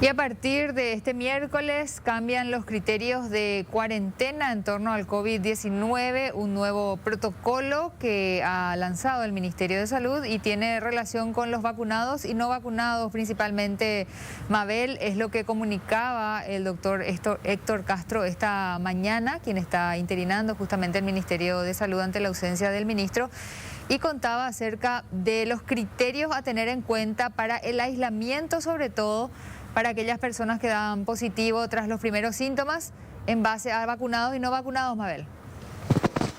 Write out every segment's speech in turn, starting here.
Y a partir de este miércoles cambian los criterios de cuarentena en torno al COVID-19, un nuevo protocolo que ha lanzado el Ministerio de Salud y tiene relación con los vacunados y no vacunados, principalmente. Mabel, es lo que comunicaba el doctor Héctor Castro esta mañana, quien está interinando justamente el Ministerio de Salud ante la ausencia del ministro, y contaba acerca de los criterios a tener en cuenta para el aislamiento, sobre todo para aquellas personas que dan positivo tras los primeros síntomas, en base a vacunados y no vacunados, Mabel.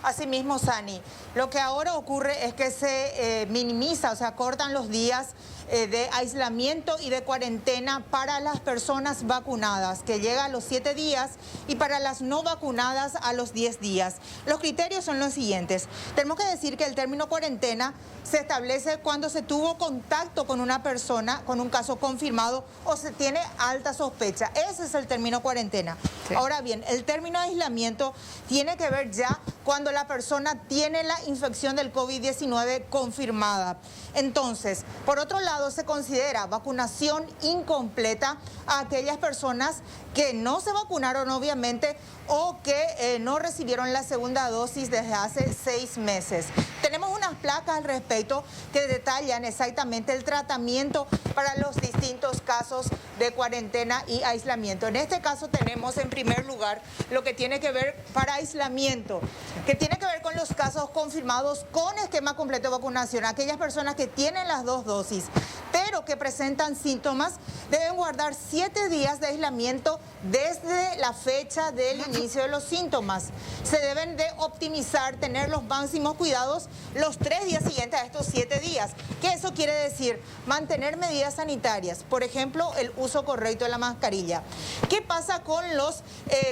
Asimismo, Sani, lo que ahora ocurre es que se minimiza, o sea, cortan los días de aislamiento y de cuarentena para las personas vacunadas, que llega a los 7 días, y para las no vacunadas a los 10 días. Los criterios son los siguientes. Tenemos que decir que el término cuarentena se establece cuando se tuvo contacto con una persona con un caso confirmado o se tiene alta sospecha. Ese es el término cuarentena. Sí. Ahora bien, el término aislamiento tiene que ver ya cuando la persona tiene la infección del COVID-19 confirmada. Entonces, por otro lado, se considera vacunación incompleta a aquellas personas que no se vacunaron, obviamente, o que no recibieron la segunda dosis desde hace 6 meses. Tenemos unas placas al respecto que detallan exactamente el tratamiento para los distintos casos de cuarentena y aislamiento. En este caso tenemos en primer lugar lo que tiene que ver para aislamiento, que tiene que ver con los casos confirmados con esquema completo de vacunación. Aquellas personas que tienen las 2 dosis, pero que presentan síntomas, deben guardar 7 días de aislamiento desde la fecha del inicio de los síntomas. Se deben de optimizar, tener los máximos cuidados los 3 días siguientes a estos 7 días. ¿Qué eso quiere decir? Mantener medidas sanitarias, por ejemplo, el uso correcto de la mascarilla. ¿Qué pasa con los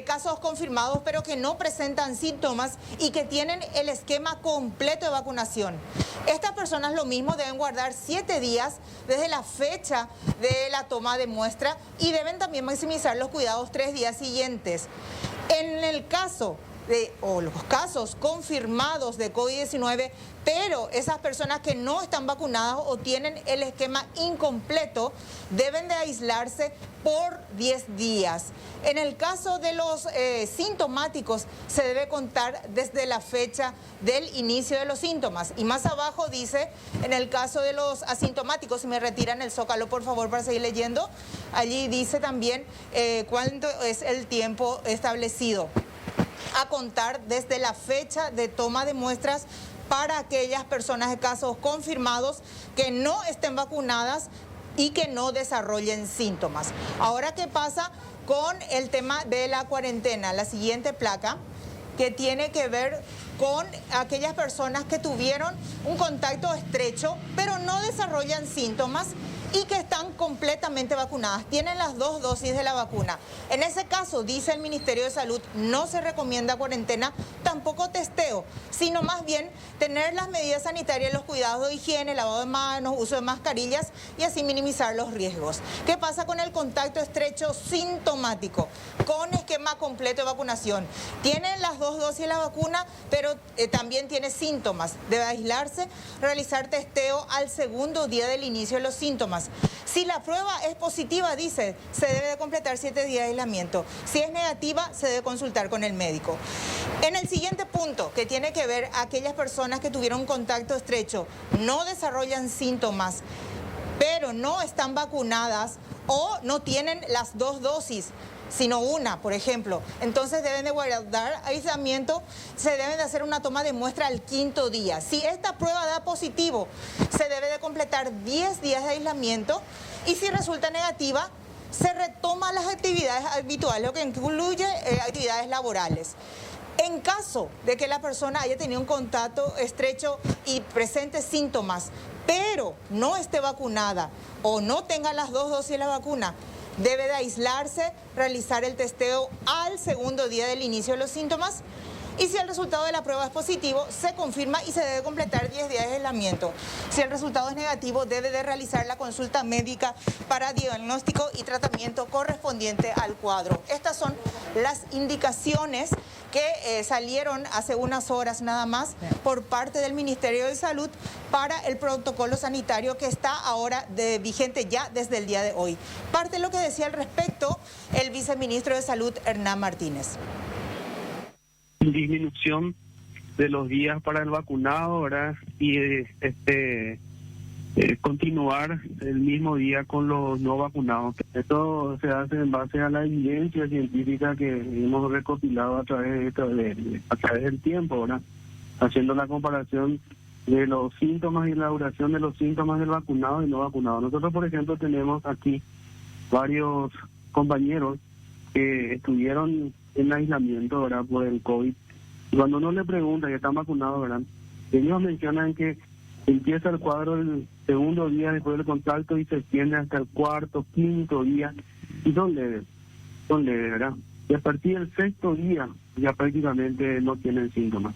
casos confirmados pero que no presentan síntomas y que tienen el esquema completo de vacunación? Estas personas lo mismo, deben guardar 7 días desde la fecha de la toma de muestra y deben también maximizar los cuidados 3 días siguientes. En el caso o los casos confirmados de COVID-19, pero esas personas que no están vacunadas o tienen el esquema incompleto, deben de aislarse por 10 días. En el caso de los sintomáticos, se debe contar desde la fecha del inicio de los síntomas. Y más abajo dice, en el caso de los asintomáticos, si me retiran el zócalo, por favor, para seguir leyendo, allí dice también cuánto es el tiempo establecido a contar desde la fecha de toma de muestras para aquellas personas de casos confirmados que no estén vacunadas y que no desarrollen síntomas. Ahora, ¿qué pasa con el tema de la cuarentena? La siguiente placa, que tiene que ver con aquellas personas que tuvieron un contacto estrecho pero no desarrollan síntomas y que están completamente vacunadas, tienen las 2 dosis de la vacuna. En ese caso, dice el Ministerio de Salud, no se recomienda cuarentena, tampoco testeo, sino más bien tener las medidas sanitarias, los cuidados de higiene, lavado de manos, uso de mascarillas y así minimizar los riesgos. ¿Qué pasa con el contacto estrecho sintomático con esquema completo de vacunación? Tiene las 2 dosis de la vacuna, pero también tiene síntomas. Debe aislarse, realizar testeo al segundo día del inicio de los síntomas. Si la prueba es positiva, dice, se debe de completar 7 días de aislamiento. Si es negativa, se debe consultar con el médico. En el siguiente punto, que tiene que ver a aquellas personas que tuvieron contacto estrecho, no desarrollan síntomas, pero no están vacunadas o no tienen las 2 dosis, sino una, por ejemplo. Entonces deben de guardar aislamiento, se deben de hacer una toma de muestra al 5.º día. Si esta prueba da positivo, se debe de completar 10 días de aislamiento y si resulta negativa, se retoman las actividades habituales, lo que incluye actividades laborales. En caso de que la persona haya tenido un contacto estrecho y presente síntomas, pero no esté vacunada o no tenga las 2 dosis de la vacuna, debe de aislarse, realizar el testeo al segundo día del inicio de los síntomas Y si el resultado de la prueba es positivo, se confirma y se debe completar 10 días de aislamiento. Si el resultado es negativo, debe de realizar la consulta médica para diagnóstico y tratamiento correspondiente al cuadro. Estas son las indicaciones que salieron hace unas horas nada más por parte del Ministerio de Salud para el protocolo sanitario que está ahora vigente ya desde el día de hoy. Parte de lo que decía al respecto el viceministro de Salud, Hernán Martínez. Disminución de los días para el vacunado, ¿verdad? Y continuar el mismo día con los no vacunados. Esto se hace en base a la evidencia científica que hemos recopilado a través del tiempo, ¿verdad? Haciendo la comparación de los síntomas y la duración de los síntomas del vacunado y no vacunado. Nosotros, por ejemplo, tenemos aquí varios compañeros que estuvieron en aislamiento, ¿verdad?, por el COVID. Y cuando uno le pregunta que están vacunados, ¿verdad?, ellos mencionan que empieza el cuadro el segundo día después del contacto y se extiende hasta el cuarto, quinto día, y son leves, ¿verdad? Y a partir del sexto día ya prácticamente no tienen síntomas.